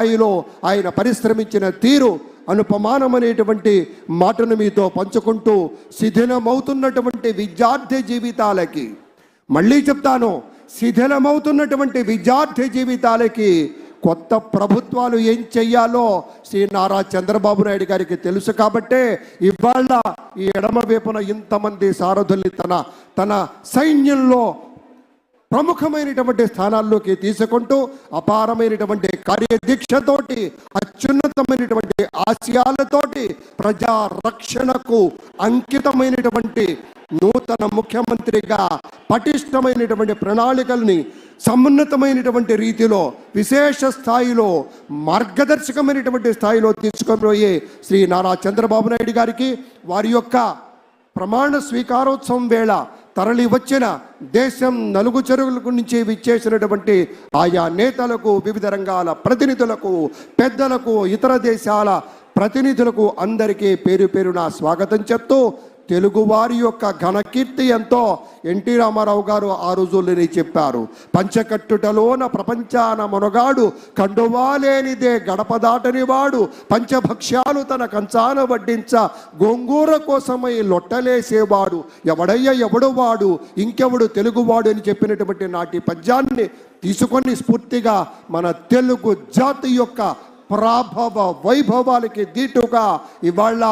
స్థాయిలో ఆయన పరిశ్రమించిన తీరు అనుపమానమనేటువంటి మాటను మీతో పంచుకుంటూ, శిథిలమవుతున్నటువంటి విద్యార్థి జీవితాలకి, మళ్ళీ చెప్తాను, శిథిలమవుతున్నటువంటి విద్యార్థి జీవితాలకి కొత్త ప్రభుత్వాలు ఏం చెయ్యాలో శ్రీ నారా చంద్రబాబు నాయుడు గారికి తెలుసు. కాబట్టే ఇవాళ ఈ ఎడమ వైపున ఇంతమంది సారథుల్ని తన సైన్యంలో ప్రముఖమైనటువంటి స్థానాల్లోకి తీసుకుంటూ అపారమైనటువంటి కార్యదీక్షతోటి, అత్యున్నతమైనటువంటి ఆశయాలతోటి ప్రజా రక్షణకు అంకితమైనటువంటి నూతన ముఖ్యమంత్రిగా పటిష్టమైనటువంటి ప్రణాళికల్ని సమున్నతమైనటువంటి రీతిలో, విశేష స్థాయిలో, మార్గదర్శకమైనటువంటి స్థాయిలో తీసుకుపోయే శ్రీ నారా చంద్రబాబు నాయుడు గారికి వారి యొక్క ప్రమాణ స్వీకారోత్సవం వేళ తరలి వచ్చిన దేశం నలుగు చెరువులకు నుంచి విచ్చేసినటువంటి ఆయా నేతలకు, వివిధ రంగాల ప్రతినిధులకు, పెద్దలకు, ఇతర దేశాల ప్రతినిధులకు అందరికీ పేరు పేరున స్వాగతం చెప్తూ, తెలుగువారి యొక్క ఘనకీర్తి ఎంతో ఎన్టీ రామారావు గారు ఆ రోజుల్లోనే చెప్పారు. పంచకట్టుటలోన ప్రపంచాన మునగాడు, కండువాలేనిదే గడప దాటని వాడు, పంచభక్ష్యాలు తన కంచాన వడ్డించ గోంగూర కోసమై లొట్టలేసేవాడు, ఎవడయ్య ఎవడు వాడు, ఇంకెవడు తెలుగువాడు అని చెప్పినటువంటి నాటి పద్యాన్ని తీసుకొని స్ఫూర్తిగా మన తెలుగు జాతి యొక్క ప్రాభవ వైభవాలకి దీటుగా ఇవాళ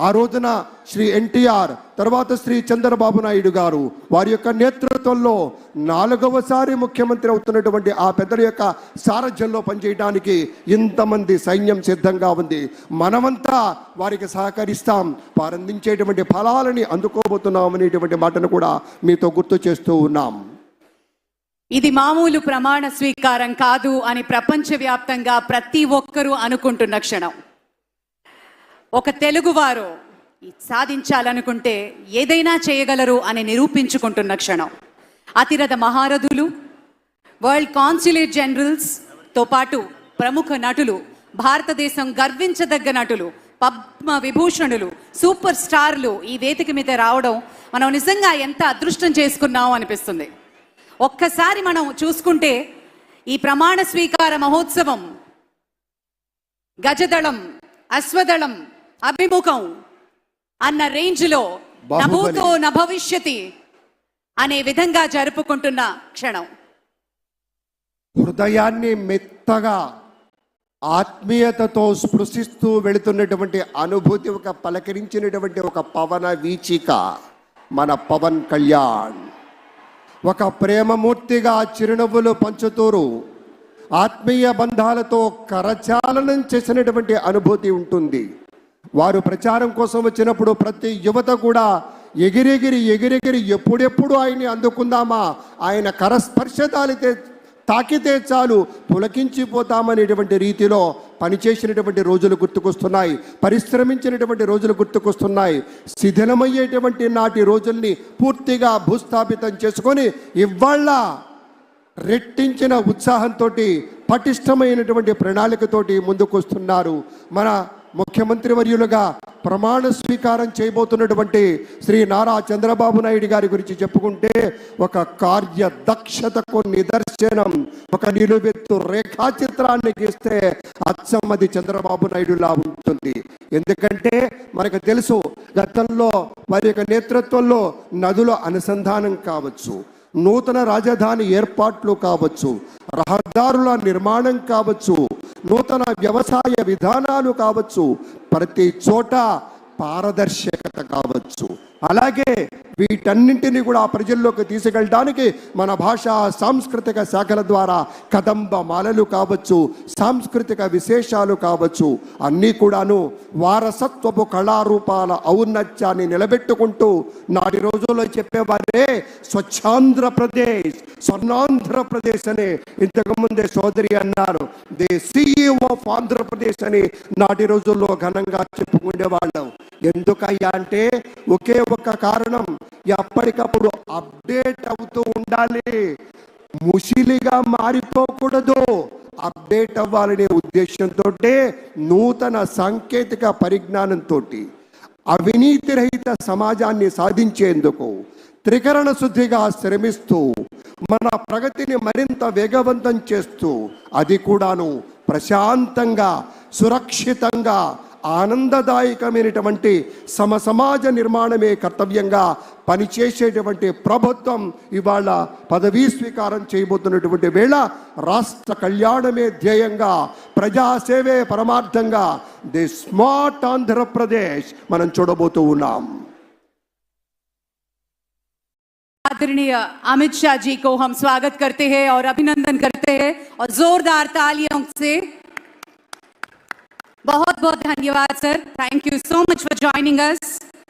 ఆ రోజున శ్రీ ఎన్టీఆర్, తర్వాత శ్రీ చంద్రబాబు నాయుడు గారు వారి యొక్క నేతృత్వంలో 4వసారి ముఖ్యమంత్రి అవుతున్నటువంటి ఆ పెద్దల యొక్క సారథ్యంలో పనిచేయడానికి ఇంతమంది సైన్యం సిద్ధంగా ఉంది. మనమంతా వారికి సహకరిస్తాం, వారు అందించేటువంటి ఫలాలని అందుకోబోతున్నాం అనేటువంటి మాటను కూడా మీతో గుర్తు చేస్తూ ఉన్నాం. ఇది మామూలు ప్రమాణ స్వీకారం కాదు అని ప్రపంచవ్యాప్తంగా ప్రతి ఒక్కరూ అనుకుంటున్న క్షణం. ఒక తెలుగువారు సాధించాలనుకుంటే ఏదైనా చేయగలరు అని నిరూపించుకుంటున్న క్షణం. అతిరథ మహారథులు, వరల్డ్ కాన్సులేట్ జనరల్స్తో పాటు ప్రముఖ నటులు, భారతదేశం గర్వించదగ్గ నటులు, పద్మ విభూషణులు, సూపర్ స్టార్లు ఈ వేదిక మీద రావడం మనం నిజంగా ఎంత అదృష్టం చేసుకున్నాం అనిపిస్తుంది. ఒక్కసారి మనం చూసుకుంటే ఈ ప్రమాణ స్వీకార మహోత్సవం గజదళం, అశ్వదళం, అభిముఖం అన్న రేంజ్లో నభూతో నభవిష్యతి అనే విధంగా జరుపుకుంటున్న క్షణం. హృదయాన్ని మెత్తగా ఆత్మీయతతో స్పృశిస్తూ వెళుతున్నటువంటి అనుభూతి, ఒక పలకరించినటువంటి ఒక పవన వీచిక మన పవన్ కళ్యాణ్. ఒక ప్రేమమూర్తిగా చిరునవ్వులు పంచుతూరు ఆత్మీయ బంధాలతో కరచాలనం చేసినటువంటి అనుభూతి ఉంటుంది. వారు ప్రచారం కోసం వచ్చినప్పుడు ప్రతి యువత కూడా ఎగిరెగిరి ఎప్పుడెప్పుడు ఆయన్ని అందుకుందామా, ఆయన కరస్పర్శ తాకితే చాలు పులకించిపోతామనేటువంటి రీతిలో పనిచేసినటువంటి రోజులు గుర్తుకొస్తున్నాయి, పరిశ్రమించినటువంటి రోజులు గుర్తుకొస్తున్నాయి. శిథిలమయ్యేటువంటి నాటి రోజుల్ని పూర్తిగా భూస్థాపితం చేసుకొని ఇవాళ రెట్టించిన ఉత్సాహంతో, పటిష్టమైనటువంటి ప్రణాళికతోటి ముందుకొస్తున్నారు. మన ముఖ్యమంత్రి వర్యులుగా ప్రమాణ స్వీకారం చేయబోతున్నటువంటి శ్రీ నారా చంద్రబాబు నాయుడు గారి గురించి చెప్పుకుంటే ఒక కార్యదక్షతకు నిదర్శనం, ఒక నిలువెత్తు రేఖాచిత్రాన్ని గీస్తే అచ్చమ్మది చంద్రబాబు నాయుడులా ఉంటుంది. ఎందుకంటే మనకు తెలుసు, గతంలో వారి యొక్క నేతృత్వంలో నదుల అనుసంధానం కావచ్చు, నూతన రాజధాని ఏర్పాట్లు కావచ్చు, రహదారుల నిర్మాణం కావచ్చు, నూతన వ్యవసాయ విధానాలు కావచ్చు, ప్రతి చోట పారదర్శకత కావచ్చు. అలాగే వీటన్నింటినీ కూడా ప్రజల్లోకి తీసుకెళ్ళడానికి మన భాషా సాంస్కృతిక శాఖల ద్వారా కదంబ మాలలు కావచ్చు, సాంస్కృతిక విశేషాలు కావచ్చు, అన్నీ కూడాను వారసత్వపు కళారూపాల ఔన్నత్యాన్ని నిలబెట్టుకుంటూ నాటి రోజుల్లో చెప్పేవారే స్వచ్ఛాంధ్రప్రదేశ్, స్వర్ణాంధ్రప్రదేశ్ అని ఇంతకుముందే సోదరి అన్నారు. దే CEO ఆఫ్ ఆంధ్రప్రదేశ్ అని నాటి రోజుల్లో ఘనంగా చెప్పుకునేవాళ్ళం. ఎందుకయ్యా అంటే ఒకే ఒక్క కారణం, ఎప్పటికప్పుడు అప్డేట్ అవుతూ ఉండాలి, ముసిలిగా మారిపోకూడదు. అప్డేట్ అవ్వాలనే ఉద్దేశంతో నూతన సాంకేతిక పరిజ్ఞానంతో అవినీతి రహిత సమాజాన్ని సాధించేందుకు త్రికరణ శుద్ధిగా శ్రమిస్తూ మన ప్రగతిని మరింత వేగవంతం చేస్తూ అది కూడాను ప్రశాంతంగా, సురక్షితంగా, ఆనందదాయకమైనటువంటి సమాజ నిర్మాణమే కర్తవ్యంగా పనిచేసేటువంటి ప్రభుత్వం ఇవాళ పదవీ స్వీకారం చేయబోతున్నటువంటి వేళ రాష్ట్ర కళ్యాణమే ధ్యేయంగా, ప్రజాసేవే పరమార్థంగా ది స్మార్ట్ ఆంధ్రప్రదేశ్ మనం చూడబోతూ ఉన్నాం. आदरणीय अमित शाह जी को हम स्वागत करते हैं और अभिनंदन करते हैं और जोरदार तालियों से बहुत बहुत धन्यवाद sir. Thank you so much for joining us.